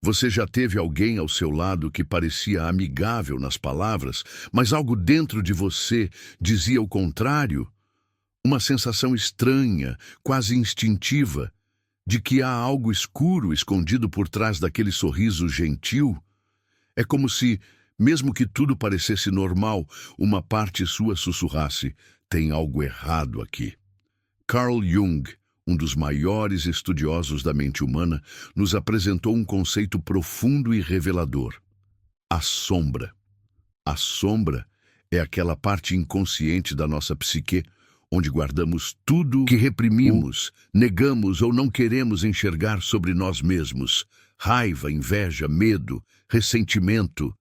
Você já teve alguém ao seu lado que parecia amigável nas palavras, mas algo dentro de você dizia o contrário? Uma sensação estranha, quase instintiva, de que há algo escuro escondido por trás daquele sorriso gentil? É como se, mesmo que tudo parecesse normal, uma parte sua sussurrasse: tem algo errado aqui. Carl Jung, um dos maiores estudiosos da mente humana, nos apresentou um conceito profundo e revelador: a sombra. A sombra é aquela parte inconsciente da nossa psique, onde guardamos tudo que reprimimos, negamos ou não queremos enxergar sobre nós mesmos: raiva, inveja, medo, ressentimento.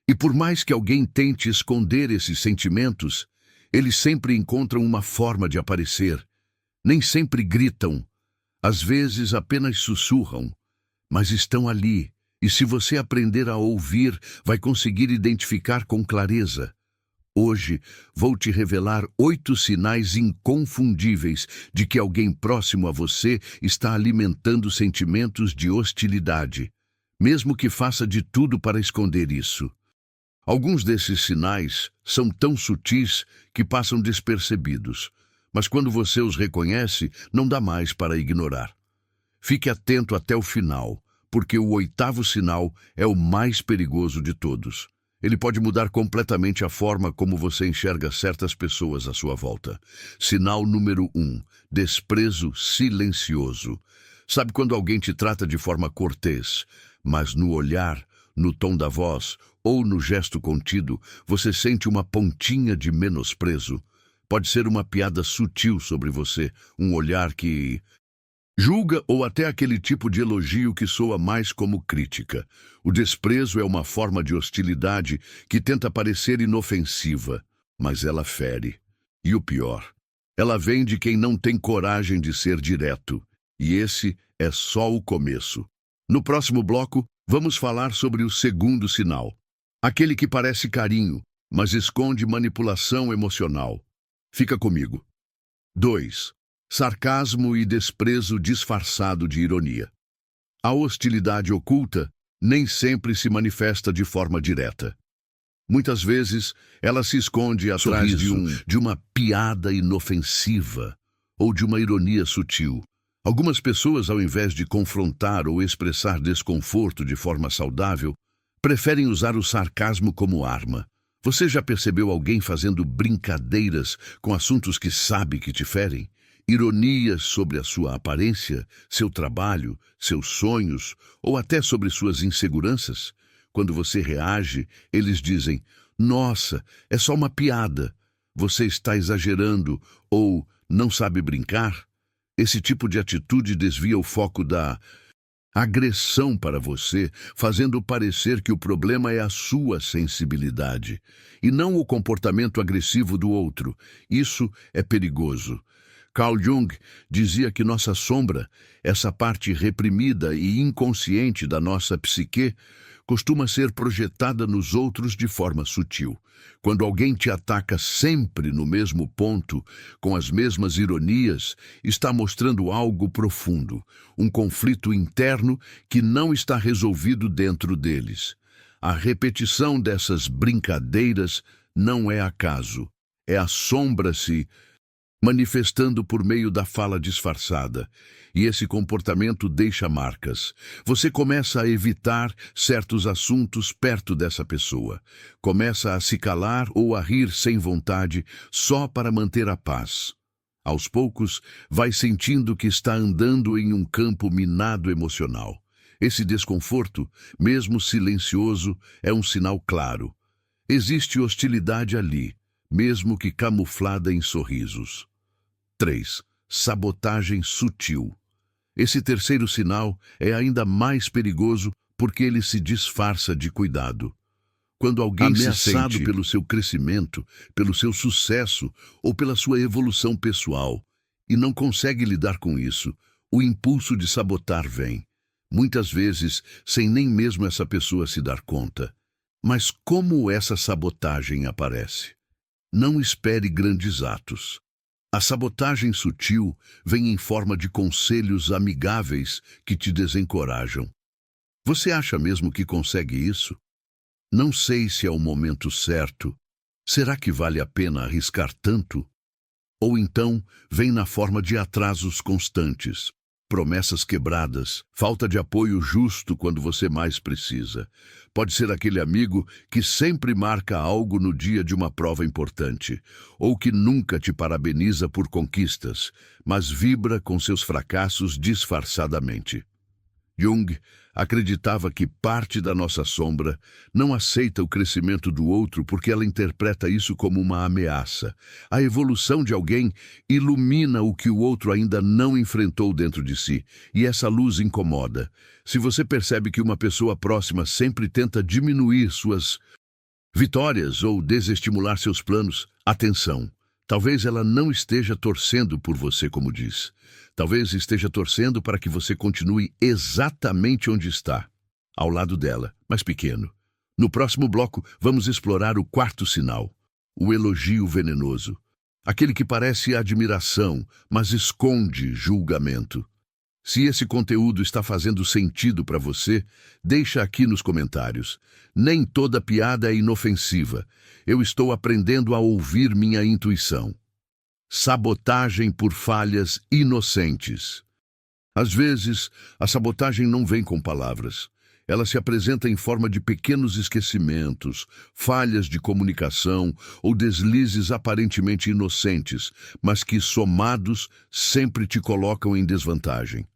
E por mais que alguém tente esconder esses sentimentos, eles sempre encontram uma forma de aparecer. Nem sempre gritam, às vezes apenas sussurram, mas estão ali, e se você aprender a ouvir, vai conseguir identificar com clareza. Hoje, vou te revelar 8 sinais inconfundíveis de que alguém próximo a você está alimentando sentimentos de hostilidade, mesmo que faça de tudo para esconder isso. Alguns desses sinais são tão sutis que passam despercebidos, mas quando você os reconhece, não dá mais para ignorar. Fique atento até o final, porque o 8º sinal é o mais perigoso de todos. Ele pode mudar completamente a forma como você enxerga certas pessoas à sua volta. Sinal número 1: desprezo silencioso. Sabe quando alguém te trata de forma cortês, mas no olhar, no tom da voz ou no gesto contido, você sente uma pontinha de menosprezo? Pode ser uma piada sutil sobre você, um olhar que julga ou até aquele tipo de elogio que soa mais como crítica. O desprezo é uma forma de hostilidade que tenta parecer inofensiva, mas ela fere. E o pior, ela vem de quem não tem coragem de ser direto. E esse é só o começo. No próximo bloco, vamos falar sobre o 2º sinal. Aquele que parece carinho, mas esconde manipulação emocional. Fica comigo. 2. Sarcasmo e desprezo disfarçado de ironia. A hostilidade oculta nem sempre se manifesta de forma direta. Muitas vezes, ela se esconde atrás de uma piada inofensiva ou de uma ironia sutil. Algumas pessoas, ao invés de confrontar ou expressar desconforto de forma saudável, preferem usar o sarcasmo como arma. Você já percebeu alguém fazendo brincadeiras com assuntos que sabe que te ferem? Ironias sobre a sua aparência, seu trabalho, seus sonhos ou até sobre suas inseguranças? Quando você reage, eles dizem: nossa, é só uma piada, você está exagerando ou não sabe brincar? Esse tipo de atitude desvia o foco da agressão para você, fazendo parecer que o problema é a sua sensibilidade e não o comportamento agressivo do outro. Isso é perigoso. Carl Jung dizia que nossa sombra, essa parte reprimida e inconsciente da nossa psique, costuma ser projetada nos outros de forma sutil. Quando alguém te ataca sempre no mesmo ponto, com as mesmas ironias, está mostrando algo profundo, um conflito interno que não está resolvido dentro deles. A repetição dessas brincadeiras não é acaso, é a sombra se manifestando por meio da fala disfarçada. E esse comportamento deixa marcas. Você começa a evitar certos assuntos perto dessa pessoa. Começa a se calar ou a rir sem vontade, só para manter a paz. Aos poucos, vai sentindo que está andando em um campo minado emocional. Esse desconforto, mesmo silencioso, é um sinal claro. Existe hostilidade ali, mesmo que camuflada em sorrisos. 3. Sabotagem sutil. Esse 3º sinal é ainda mais perigoso porque ele se disfarça de cuidado. Quando alguém se sente pelo seu crescimento, pelo seu sucesso ou pela sua evolução pessoal e não consegue lidar com isso, o impulso de sabotar vem. Muitas vezes, sem nem mesmo essa pessoa se dar conta. Mas como essa sabotagem aparece? Não espere grandes atos. A sabotagem sutil vem em forma de conselhos amigáveis que te desencorajam. Você acha mesmo que consegue isso? Não sei se é o momento certo. Será que vale a pena arriscar tanto? Ou então vem na forma de atrasos constantes, promessas quebradas, falta de apoio justo quando você mais precisa. Pode ser aquele amigo que sempre marca algo no dia de uma prova importante, ou que nunca te parabeniza por conquistas, mas vibra com seus fracassos disfarçadamente. Jung acreditava que parte da nossa sombra não aceita o crescimento do outro porque ela interpreta isso como uma ameaça. A evolução de alguém ilumina o que o outro ainda não enfrentou dentro de si, e essa luz incomoda. Se você percebe que uma pessoa próxima sempre tenta diminuir suas vitórias ou desestimular seus planos, atenção. Talvez ela não esteja torcendo por você, como diz. Talvez esteja torcendo para que você continue exatamente onde está, ao lado dela, mas pequeno. No próximo bloco, vamos explorar o quarto sinal, o elogio venenoso. Aquele que parece admiração, mas esconde julgamento. Se esse conteúdo está fazendo sentido para você, deixa aqui nos comentários. Nem toda piada é inofensiva. Eu estou aprendendo a ouvir minha intuição. Sabotagem por falhas inocentes. Às vezes, a sabotagem não vem com palavras. Ela se apresenta em forma de pequenos esquecimentos, falhas de comunicação ou deslizes aparentemente inocentes, mas que, somados, sempre te colocam em desvantagem.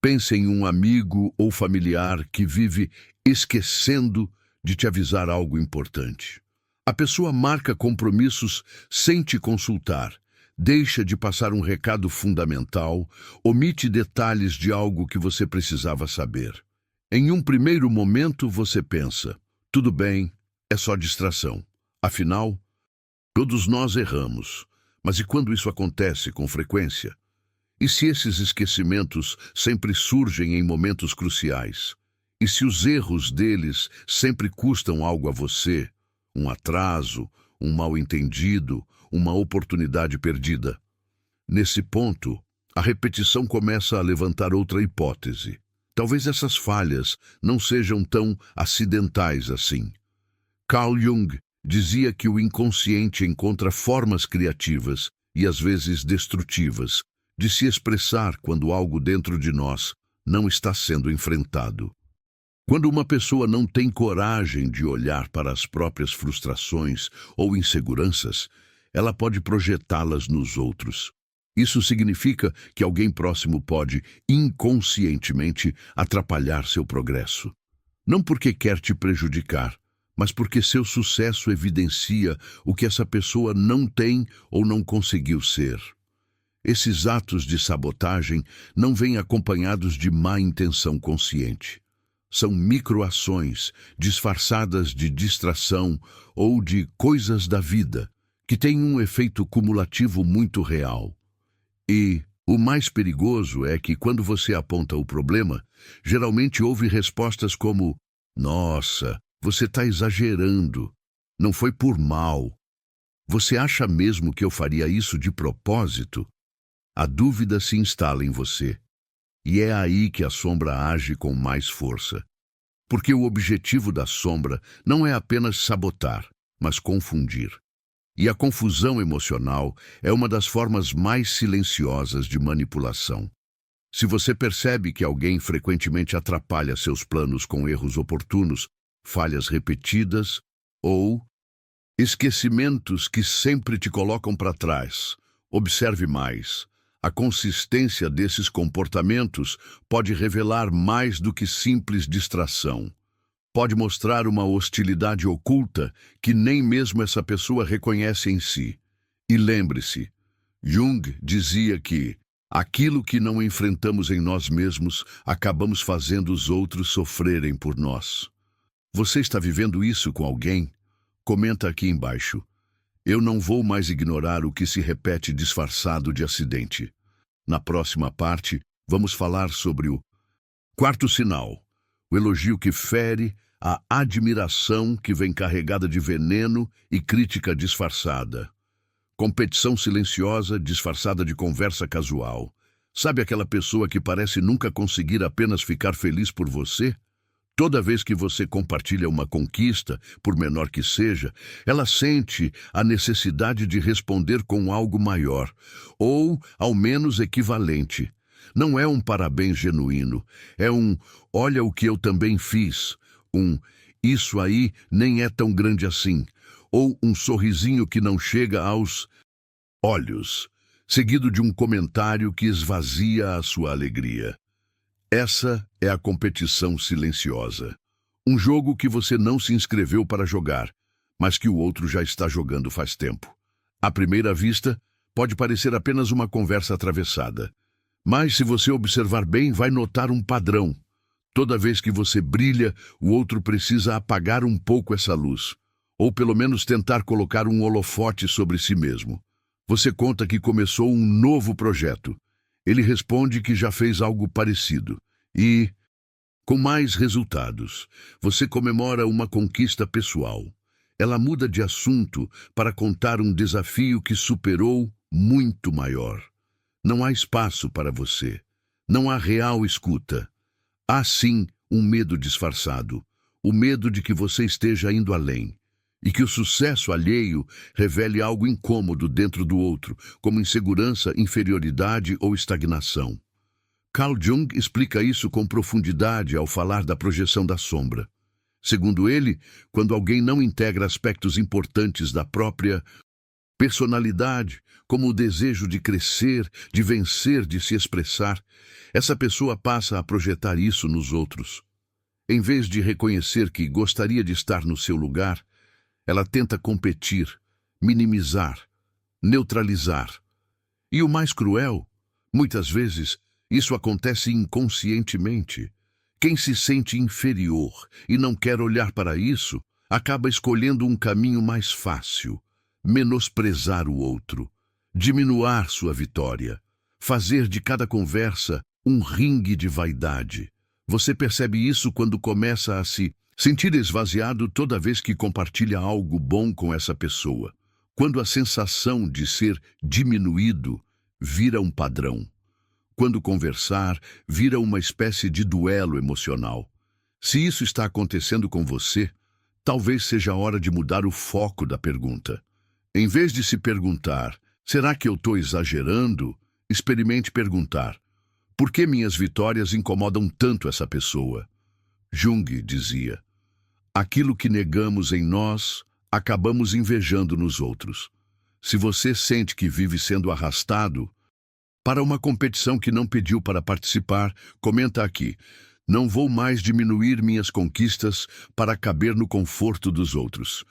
Pense em um amigo ou familiar que vive esquecendo de te avisar algo importante. A pessoa marca compromissos sem te consultar, deixa de passar um recado fundamental, omite detalhes de algo que você precisava saber. Em um primeiro momento você pensa, tudo bem, é só distração. Afinal, todos nós erramos. Mas e quando isso acontece com frequência? E se esses esquecimentos sempre surgem em momentos cruciais? E se os erros deles sempre custam algo a você? Um atraso, um mal-entendido, uma oportunidade perdida? Nesse ponto, a repetição começa a levantar outra hipótese. Talvez essas falhas não sejam tão acidentais assim. Carl Jung dizia que o inconsciente encontra formas criativas e às vezes destrutivas de se expressar quando algo dentro de nós não está sendo enfrentado. Quando uma pessoa não tem coragem de olhar para as próprias frustrações ou inseguranças, ela pode projetá-las nos outros. Isso significa que alguém próximo pode, inconscientemente, atrapalhar seu progresso. Não porque quer te prejudicar, mas porque seu sucesso evidencia o que essa pessoa não tem ou não conseguiu ser. Esses atos de sabotagem não vêm acompanhados de má intenção consciente. São microações disfarçadas de distração ou de coisas da vida, que têm um efeito cumulativo muito real. E o mais perigoso é que, quando você aponta o problema, geralmente ouve respostas como: "Nossa, você está exagerando. Não foi por mal. Você acha mesmo que eu faria isso de propósito?" A dúvida se instala em você. E é aí que a sombra age com mais força. Porque o objetivo da sombra não é apenas sabotar, mas confundir. E a confusão emocional é uma das formas mais silenciosas de manipulação. Se você percebe que alguém frequentemente atrapalha seus planos com erros oportunos, falhas repetidas ou esquecimentos que sempre te colocam para trás, observe mais. A consistência desses comportamentos pode revelar mais do que simples distração. Pode mostrar uma hostilidade oculta que nem mesmo essa pessoa reconhece em si. E lembre-se, Jung dizia que aquilo que não enfrentamos em nós mesmos, acabamos fazendo os outros sofrerem por nós. Você está vivendo isso com alguém? Comenta aqui embaixo. Eu não vou mais ignorar o que se repete disfarçado de acidente. Na próxima parte, vamos falar sobre o quarto sinal, o elogio que fere, a admiração que vem carregada de veneno e crítica disfarçada. Competição silenciosa disfarçada de conversa casual. Sabe aquela pessoa que parece nunca conseguir apenas ficar feliz por você? Toda vez que você compartilha uma conquista, por menor que seja, ela sente a necessidade de responder com algo maior, ou, ao menos, equivalente. Não é um parabéns genuíno, é um olha o que eu também fiz, um isso aí nem é tão grande assim, ou um sorrisinho que não chega aos olhos, seguido de um comentário que esvazia a sua alegria. Essa é a competição silenciosa. Um jogo que você não se inscreveu para jogar, mas que o outro já está jogando faz tempo. À primeira vista, pode parecer apenas uma conversa atravessada. Mas se você observar bem, vai notar um padrão. Toda vez que você brilha, o outro precisa apagar um pouco essa luz, ou pelo menos tentar colocar um holofote sobre si mesmo. Você conta que começou um novo projeto. Ele responde que já fez algo parecido. E, com mais resultados, você comemora uma conquista pessoal. Ela muda de assunto para contar um desafio que superou muito maior. Não há espaço para você. Não há real escuta. Há sim um medo disfarçado. O medo de que você esteja indo além. E que o sucesso alheio revele algo incômodo dentro do outro, como insegurança, inferioridade ou estagnação. Carl Jung explica isso com profundidade ao falar da projeção da sombra. Segundo ele, quando alguém não integra aspectos importantes da própria personalidade, como o desejo de crescer, de vencer, de se expressar, essa pessoa passa a projetar isso nos outros. Em vez de reconhecer que gostaria de estar no seu lugar, ela tenta competir, minimizar, neutralizar. E o mais cruel, muitas vezes, isso acontece inconscientemente. Quem se sente inferior e não quer olhar para isso, acaba escolhendo um caminho mais fácil: menosprezar o outro, diminuir sua vitória, fazer de cada conversa um ringue de vaidade. Você percebe isso quando começa a se sentir esvaziado toda vez que compartilha algo bom com essa pessoa, quando a sensação de ser diminuído vira um padrão. Quando conversar, vira uma espécie de duelo emocional. Se isso está acontecendo com você, talvez seja a hora de mudar o foco da pergunta. Em vez de se perguntar, será que eu estou exagerando? Experimente perguntar, por que minhas vitórias incomodam tanto essa pessoa? Jung dizia, aquilo que negamos em nós, acabamos invejando nos outros. Se você sente que vive sendo arrastado para uma competição que não pediu para participar, comenta aqui: não vou mais diminuir minhas conquistas para caber no conforto dos outros.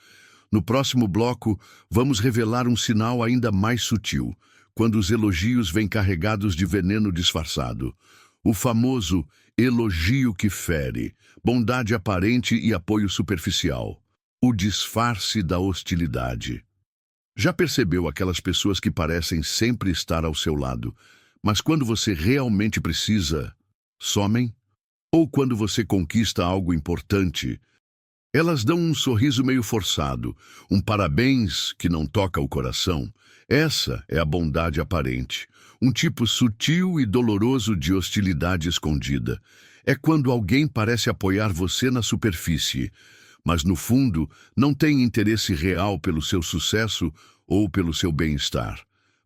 No próximo bloco, vamos revelar um sinal ainda mais sutil, quando os elogios vêm carregados de veneno disfarçado. O famoso elogio que fere, bondade aparente e apoio superficial. O disfarce da hostilidade. Já percebeu aquelas pessoas que parecem sempre estar ao seu lado, mas quando você realmente precisa, somem? Ou quando você conquista algo importante, elas dão um sorriso meio forçado, um parabéns que não toca o coração? Essa é a bondade aparente, um tipo sutil e doloroso de hostilidade escondida. É quando alguém parece apoiar você na superfície, mas no fundo não tem interesse real pelo seu sucesso ou pelo seu bem-estar.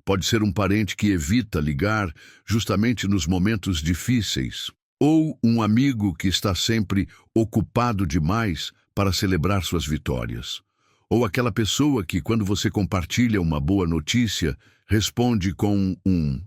Pode ser um parente que evita ligar justamente nos momentos difíceis, ou um amigo que está sempre ocupado demais para celebrar suas vitórias. Ou aquela pessoa que, quando você compartilha uma boa notícia, responde com um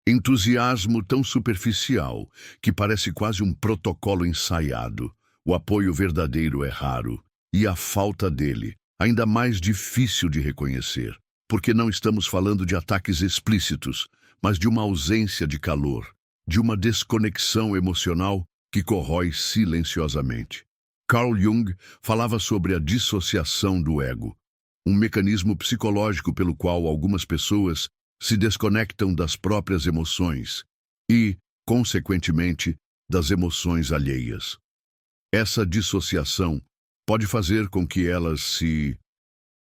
entusiasmo tão superficial que parece quase um protocolo ensaiado. O apoio verdadeiro é raro, e a falta dele, ainda mais difícil de reconhecer, porque não estamos falando de ataques explícitos, mas de uma ausência de calor, de uma desconexão emocional que corrói silenciosamente. Carl Jung falava sobre a dissociação do ego, um mecanismo psicológico pelo qual algumas pessoas se desconectam das próprias emoções e, consequentemente, das emoções alheias. Essa dissociação pode fazer com que elas se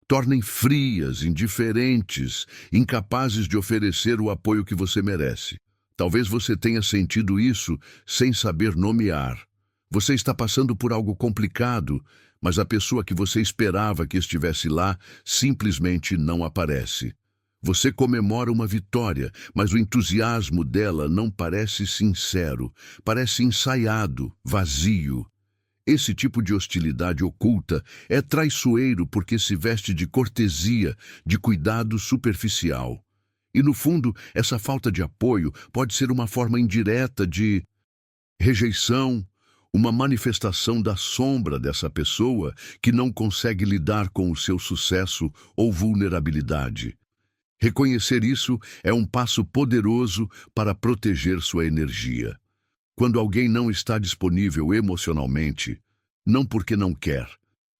tornem frias, indiferentes, incapazes de oferecer o apoio que você merece. Talvez você tenha sentido isso sem saber nomear. Você está passando por algo complicado, mas a pessoa que você esperava que estivesse lá simplesmente não aparece. Você comemora uma vitória, mas o entusiasmo dela não parece sincero, parece ensaiado, vazio. Esse tipo de hostilidade oculta é traiçoeiro porque se veste de cortesia, de cuidado superficial. E, no fundo, essa falta de apoio pode ser uma forma indireta de rejeição, uma manifestação da sombra dessa pessoa que não consegue lidar com o seu sucesso ou vulnerabilidade. Reconhecer isso é um passo poderoso para proteger sua energia. Quando alguém não está disponível emocionalmente, não porque não quer,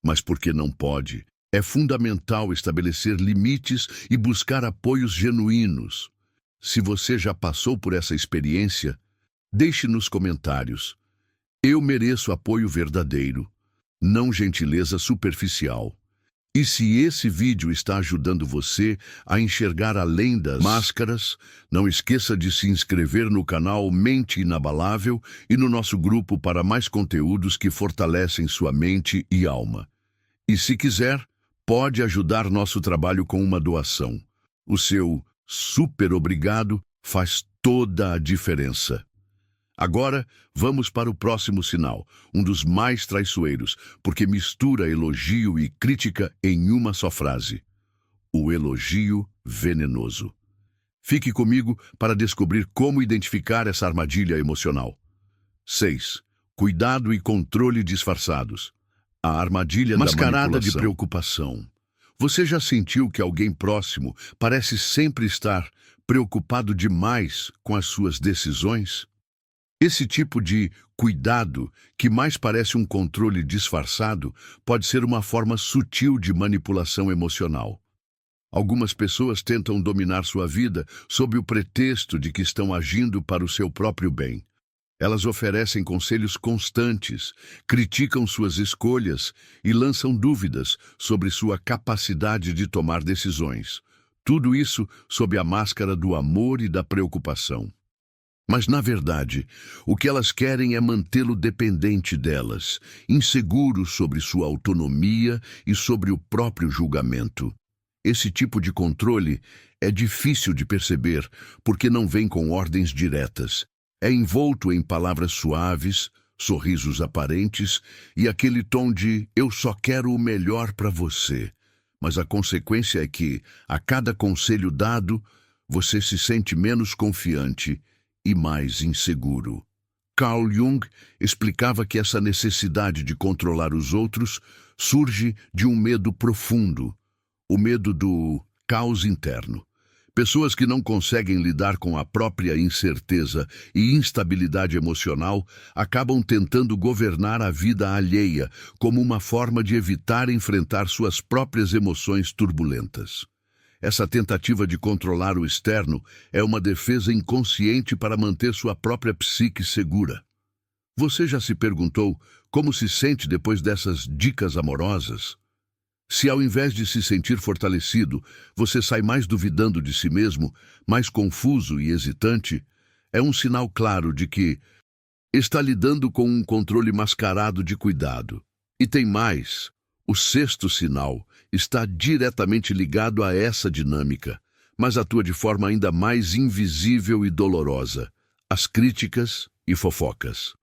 mas porque não pode, é fundamental estabelecer limites e buscar apoios genuínos. Se você já passou por essa experiência, deixe nos comentários. Eu mereço apoio verdadeiro, não gentileza superficial. E se esse vídeo está ajudando você a enxergar além das máscaras, não esqueça de se inscrever no canal Mente Inabalável e no nosso grupo para mais conteúdos que fortalecem sua mente e alma. E se quiser, pode ajudar nosso trabalho com uma doação. O seu super obrigado faz toda a diferença. Agora, vamos para o próximo sinal, um dos mais traiçoeiros, porque mistura elogio e crítica em uma só frase. O elogio venenoso. Fique comigo para descobrir como identificar essa armadilha emocional. 6. Cuidado e controle disfarçados. A armadilha mascarada de preocupação. Você já sentiu que alguém próximo parece sempre estar preocupado demais com as suas decisões? Esse tipo de cuidado, que mais parece um controle disfarçado, pode ser uma forma sutil de manipulação emocional. Algumas pessoas tentam dominar sua vida sob o pretexto de que estão agindo para o seu próprio bem. Elas oferecem conselhos constantes, criticam suas escolhas e lançam dúvidas sobre sua capacidade de tomar decisões. Tudo isso sob a máscara do amor e da preocupação. Mas, na verdade, o que elas querem é mantê-lo dependente delas, inseguro sobre sua autonomia e sobre o próprio julgamento. Esse tipo de controle é difícil de perceber porque não vem com ordens diretas. É envolto em palavras suaves, sorrisos aparentes e aquele tom de "eu só quero o melhor para você". Mas a consequência é que, a cada conselho dado, você se sente menos confiante e mais inseguro. Carl Jung explicava que essa necessidade de controlar os outros surge de um medo profundo, o medo do caos interno. Pessoas que não conseguem lidar com a própria incerteza e instabilidade emocional acabam tentando governar a vida alheia como uma forma de evitar enfrentar suas próprias emoções turbulentas. Essa tentativa de controlar o externo é uma defesa inconsciente para manter sua própria psique segura. Você já se perguntou como se sente depois dessas dicas amorosas? Se ao invés de se sentir fortalecido, você sai mais duvidando de si mesmo, mais confuso e hesitante, é um sinal claro de que está lidando com um controle mascarado de cuidado. E tem mais. O sexto sinal está diretamente ligado a essa dinâmica, mas atua de forma ainda mais invisível e dolorosa: as críticas e fofocas.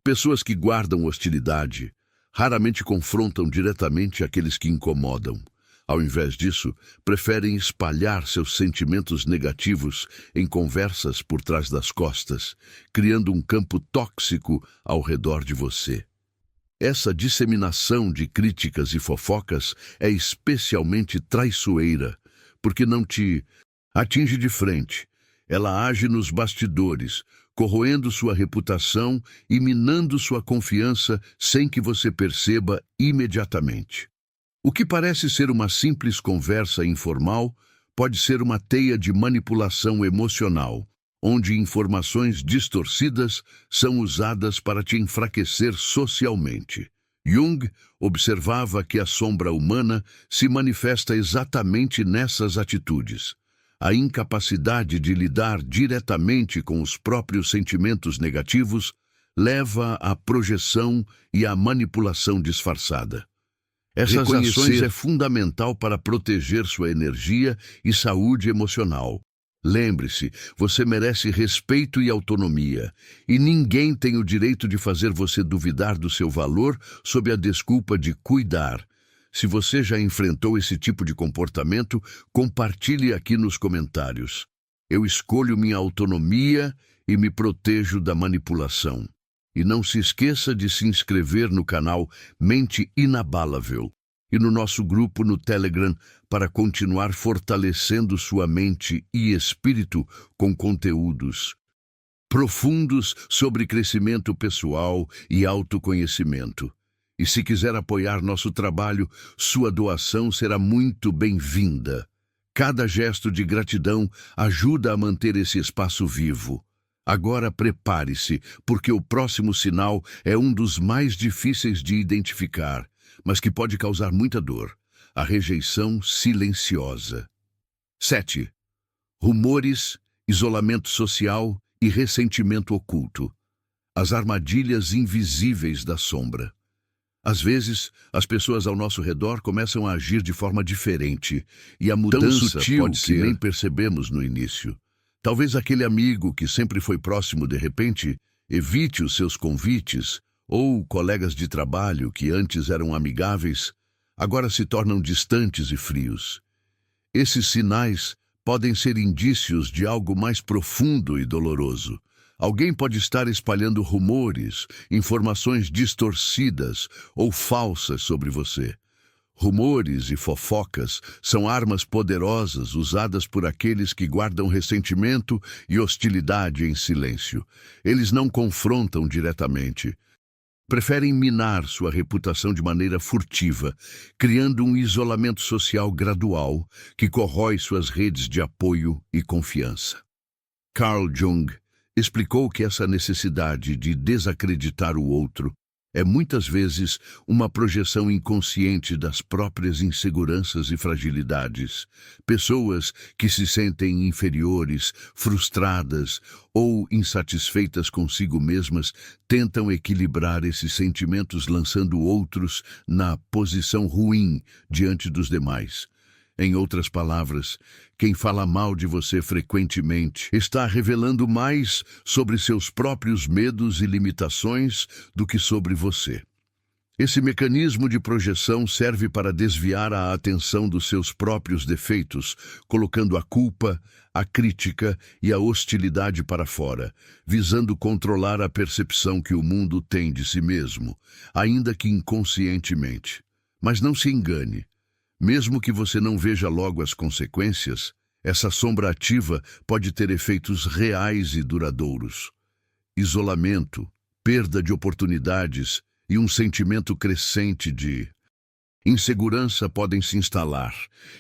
Pessoas que guardam hostilidade raramente confrontam diretamente aqueles que incomodam. Ao invés disso, preferem espalhar seus sentimentos negativos em conversas por trás das costas, criando um campo tóxico ao redor de você. Essa disseminação de críticas e fofocas é especialmente traiçoeira, porque não te atinge de frente. Ela age nos bastidores, corroendo sua reputação e minando sua confiança sem que você perceba imediatamente. O que parece ser uma simples conversa informal pode ser uma teia de manipulação emocional, onde informações distorcidas são usadas para te enfraquecer socialmente. Jung observava que a sombra humana se manifesta exatamente nessas atitudes. A incapacidade de lidar diretamente com os próprios sentimentos negativos leva à projeção e à manipulação disfarçada. Essas ações é fundamental para proteger sua energia e saúde emocional. Lembre-se, você merece respeito e autonomia, e ninguém tem o direito de fazer você duvidar do seu valor sob a desculpa de cuidar. Se você já enfrentou esse tipo de comportamento, compartilhe aqui nos comentários. Eu escolho minha autonomia e me protejo da manipulação. E não se esqueça de se inscrever no canal Mente Inabalável e no nosso grupo no Telegram para continuar fortalecendo sua mente e espírito com conteúdos profundos sobre crescimento pessoal e autoconhecimento. E se quiser apoiar nosso trabalho, sua doação será muito bem-vinda. Cada gesto de gratidão ajuda a manter esse espaço vivo. Agora prepare-se, porque o próximo sinal é um dos mais difíceis de identificar, mas que pode causar muita dor: a rejeição silenciosa. 7. Rumores, isolamento social e ressentimento oculto. As armadilhas invisíveis da sombra. Às vezes, as pessoas ao nosso redor começam a agir de forma diferente, e a mudança pode ser que nem percebemos no início. Talvez aquele amigo que sempre foi próximo, de repente, evite os seus convites, ou colegas de trabalho que antes eram amigáveis, agora se tornam distantes e frios. Esses sinais podem ser indícios de algo mais profundo e doloroso. Alguém pode estar espalhando rumores, informações distorcidas ou falsas sobre você. Rumores e fofocas são armas poderosas usadas por aqueles que guardam ressentimento e hostilidade em silêncio. Eles não confrontam diretamente. Preferem minar sua reputação de maneira furtiva, criando um isolamento social gradual que corrói suas redes de apoio e confiança. Carl Jung explicou que essa necessidade de desacreditar o outro é muitas vezes uma projeção inconsciente das próprias inseguranças e fragilidades. Pessoas que se sentem inferiores, frustradas ou insatisfeitas consigo mesmas tentam equilibrar esses sentimentos lançando outros na posição ruim diante dos demais. Em outras palavras, quem fala mal de você frequentemente está revelando mais sobre seus próprios medos e limitações do que sobre você. Esse mecanismo de projeção serve para desviar a atenção dos seus próprios defeitos, colocando a culpa, a crítica e a hostilidade para fora, visando controlar a percepção que o mundo tem de si mesmo, ainda que inconscientemente. Mas não se engane. Mesmo que você não veja logo as consequências, essa sombra ativa pode ter efeitos reais e duradouros. Isolamento, perda de oportunidades e um sentimento crescente de insegurança podem se instalar,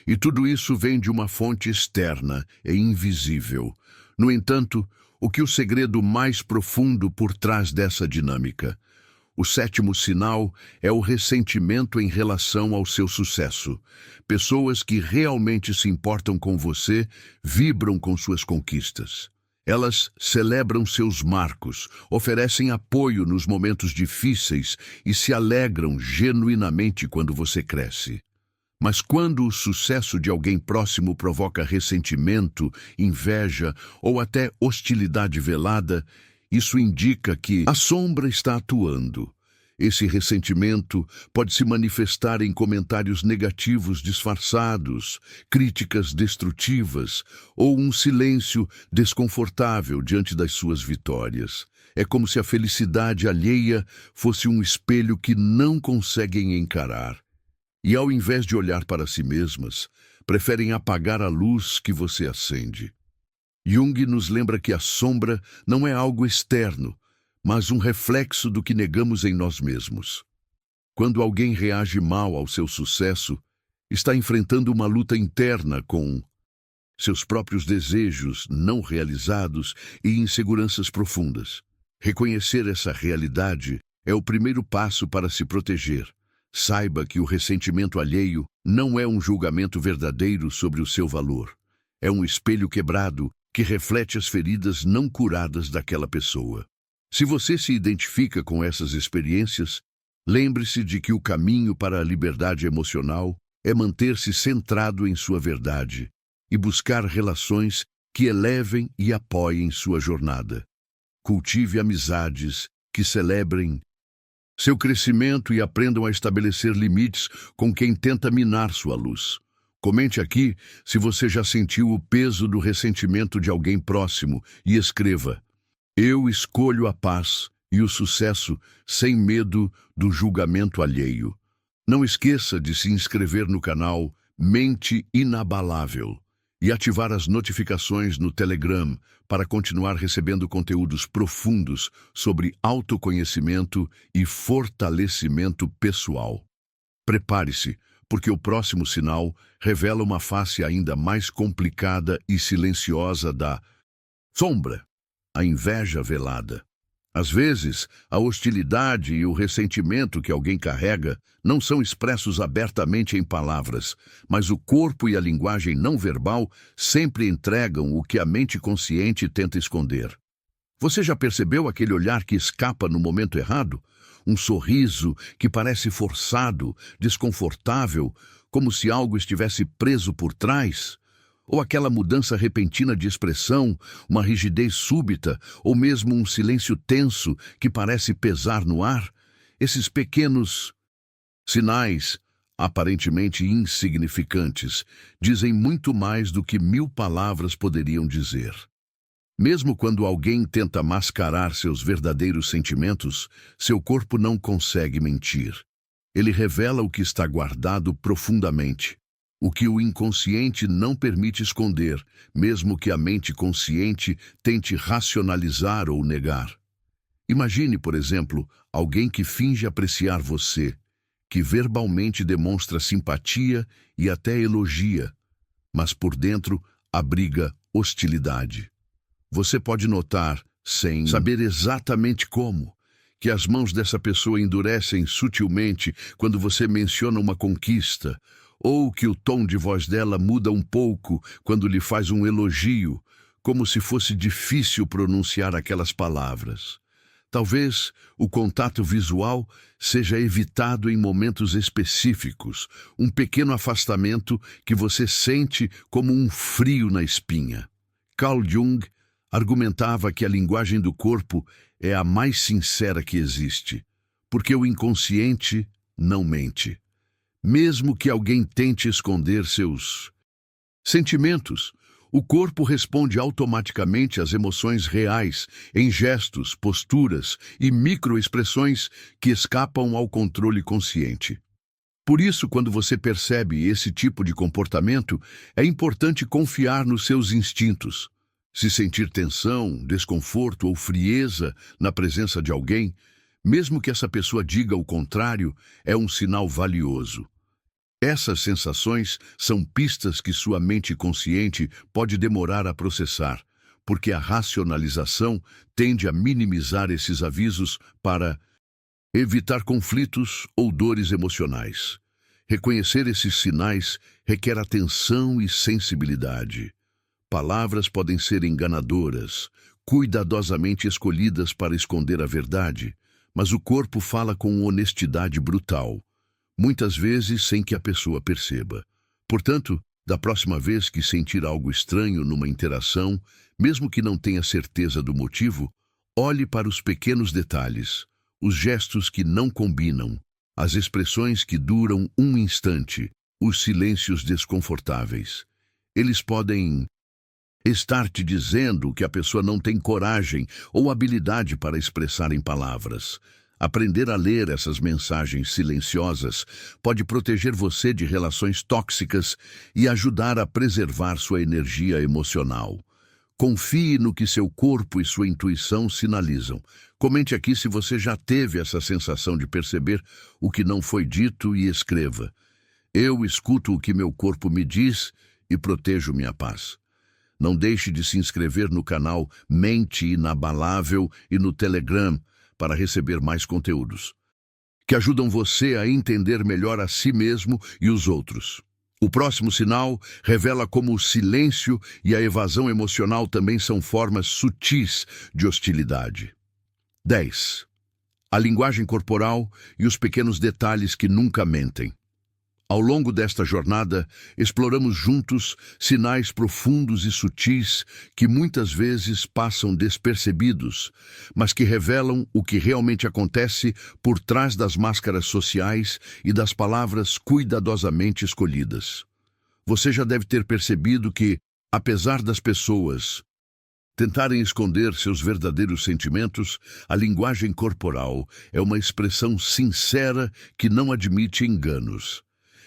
e tudo isso vem de uma fonte externa e invisível. No entanto, o que o segredo mais profundo por trás dessa dinâmica? O 7º sinal é o ressentimento em relação ao seu sucesso. Pessoas que realmente se importam com você vibram com suas conquistas. Elas celebram seus marcos, oferecem apoio nos momentos difíceis e se alegram genuinamente quando você cresce. Mas quando o sucesso de alguém próximo provoca ressentimento, inveja ou até hostilidade velada, isso indica que a sombra está atuando. Esse ressentimento pode se manifestar em comentários negativos disfarçados, críticas destrutivas ou um silêncio desconfortável diante das suas vitórias. É como se a felicidade alheia fosse um espelho que não conseguem encarar. E ao invés de olhar para si mesmas, preferem apagar a luz que você acende. Jung nos lembra que a sombra não é algo externo, mas um reflexo do que negamos em nós mesmos. Quando alguém reage mal ao seu sucesso, está enfrentando uma luta interna com seus próprios desejos não realizados e inseguranças profundas. Reconhecer essa realidade é o primeiro passo para se proteger. Saiba que o ressentimento alheio não é um julgamento verdadeiro sobre o seu valor. É um espelho quebrado que reflete as feridas não curadas daquela pessoa. Se você se identifica com essas experiências, lembre-se de que o caminho para a liberdade emocional é manter-se centrado em sua verdade e buscar relações que elevem e apoiem sua jornada. Cultive amizades que celebrem seu crescimento e aprendam a estabelecer limites com quem tenta minar sua luz. Comente aqui se você já sentiu o peso do ressentimento de alguém próximo e escreva: Eu escolho a paz e o sucesso sem medo do julgamento alheio. Não esqueça de se inscrever no canal Mente Inabalável e ativar as notificações no Telegram para continuar recebendo conteúdos profundos sobre autoconhecimento e fortalecimento pessoal. Prepare-se, porque o próximo sinal revela uma face ainda mais complicada e silenciosa da sombra, a inveja velada. Às vezes, a hostilidade e o ressentimento que alguém carrega não são expressos abertamente em palavras, mas o corpo e a linguagem não verbal sempre entregam o que a mente consciente tenta esconder. Você já percebeu aquele olhar que escapa no momento errado? Um sorriso que parece forçado, desconfortável, como se algo estivesse preso por trás? Ou aquela mudança repentina de expressão, uma rigidez súbita, ou mesmo um silêncio tenso que parece pesar no ar? Esses pequenos sinais, aparentemente insignificantes, dizem muito mais do que 1000 palavras poderiam dizer. Mesmo quando alguém tenta mascarar seus verdadeiros sentimentos, seu corpo não consegue mentir. Ele revela o que está guardado profundamente, o que o inconsciente não permite esconder, mesmo que a mente consciente tente racionalizar ou negar. Imagine, por exemplo, alguém que finge apreciar você, que verbalmente demonstra simpatia e até elogia, mas por dentro abriga hostilidade. Você pode notar, sem saber exatamente como, que as mãos dessa pessoa endurecem sutilmente quando você menciona uma conquista, ou que o tom de voz dela muda um pouco quando lhe faz um elogio, como se fosse difícil pronunciar aquelas palavras. Talvez o contato visual seja evitado em momentos específicos, um pequeno afastamento que você sente como um frio na espinha. Carl Jung argumentava que a linguagem do corpo é a mais sincera que existe, porque o inconsciente não mente. Mesmo que alguém tente esconder seus sentimentos, o corpo responde automaticamente às emoções reais, em gestos, posturas e microexpressões que escapam ao controle consciente. Por isso, quando você percebe esse tipo de comportamento, é importante confiar nos seus instintos. Se sentir tensão, desconforto ou frieza na presença de alguém, mesmo que essa pessoa diga o contrário, é um sinal valioso. Essas sensações são pistas que sua mente consciente pode demorar a processar, porque a racionalização tende a minimizar esses avisos para evitar conflitos ou dores emocionais. Reconhecer esses sinais requer atenção e sensibilidade. Palavras podem ser enganadoras, cuidadosamente escolhidas para esconder a verdade, mas o corpo fala com honestidade brutal, muitas vezes sem que a pessoa perceba. Portanto, da próxima vez que sentir algo estranho numa interação, mesmo que não tenha certeza do motivo, olhe para os pequenos detalhes, os gestos que não combinam, as expressões que duram um instante, os silêncios desconfortáveis. Eles podem estar te dizendo que a pessoa não tem coragem ou habilidade para expressar em palavras. Aprender a ler essas mensagens silenciosas pode proteger você de relações tóxicas e ajudar a preservar sua energia emocional. Confie no que seu corpo e sua intuição sinalizam. Comente aqui se você já teve essa sensação de perceber o que não foi dito e escreva: Eu escuto o que meu corpo me diz e protejo minha paz. Não deixe de se inscrever no canal Mente Inabalável e no Telegram para receber mais conteúdos que ajudam você a entender melhor a si mesmo e os outros. O próximo sinal revela como o silêncio e a evasão emocional também são formas sutis de hostilidade. 10. A linguagem corporal e os pequenos detalhes que nunca mentem. Ao longo desta jornada, exploramos juntos sinais profundos e sutis que muitas vezes passam despercebidos, mas que revelam o que realmente acontece por trás das máscaras sociais e das palavras cuidadosamente escolhidas. Você já deve ter percebido que, apesar das pessoas tentarem esconder seus verdadeiros sentimentos, a linguagem corporal é uma expressão sincera que não admite enganos.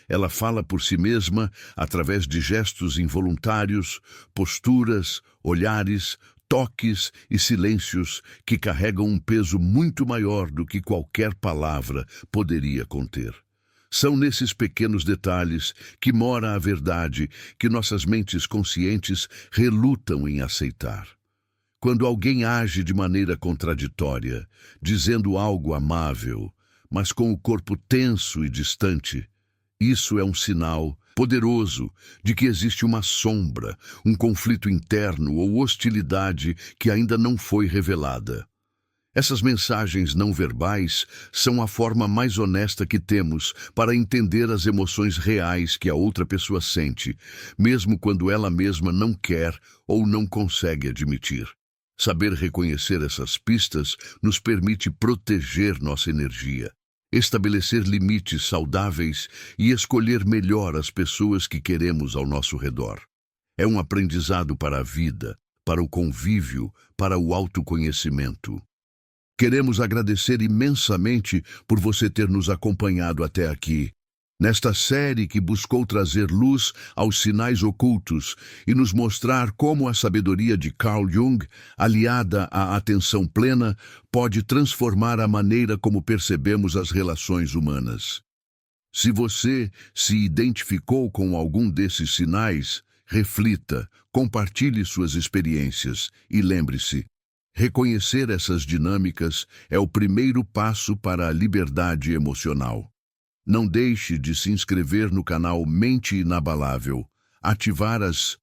Ela fala por si mesma através de gestos involuntários, posturas, olhares, toques e silêncios que carregam um peso muito maior do que qualquer palavra poderia conter. São nesses pequenos detalhes que mora a verdade que nossas mentes conscientes relutam em aceitar. Quando alguém age de maneira contraditória, dizendo algo amável, mas com o corpo tenso e distante, isso é um sinal poderoso de que existe uma sombra, um conflito interno ou hostilidade que ainda não foi revelada. Essas mensagens não verbais são a forma mais honesta que temos para entender as emoções reais que a outra pessoa sente, mesmo quando ela mesma não quer ou não consegue admitir. Saber reconhecer essas pistas nos permite proteger nossa energia, estabelecer limites saudáveis e escolher melhor as pessoas que queremos ao nosso redor. É um aprendizado para a vida, para o convívio, para o autoconhecimento. Queremos agradecer imensamente por você ter nos acompanhado até aqui, nesta série que buscou trazer luz aos sinais ocultos e nos mostrar como a sabedoria de Carl Jung, aliada à atenção plena, pode transformar a maneira como percebemos as relações humanas. Se você se identificou com algum desses sinais, reflita, compartilhe suas experiências e lembre-se, reconhecer essas dinâmicas é o primeiro passo para a liberdade emocional. Não deixe de se inscrever no canal Mente Inabalável, ativar as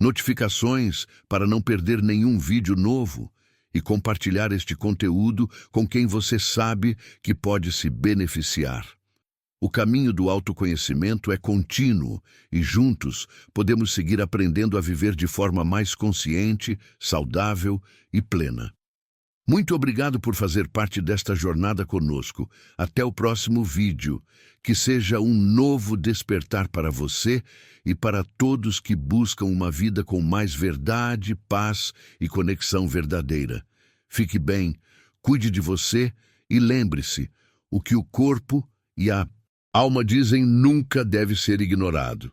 notificações para não perder nenhum vídeo novo e compartilhar este conteúdo com quem você sabe que pode se beneficiar. O caminho do autoconhecimento é contínuo e juntos podemos seguir aprendendo a viver de forma mais consciente, saudável e plena. Muito obrigado por fazer parte desta jornada conosco. Até o próximo vídeo. Que seja um novo despertar para você e para todos que buscam uma vida com mais verdade, paz e conexão verdadeira. Fique bem, cuide de você e lembre-se, o que o corpo e a alma dizem nunca deve ser ignorado.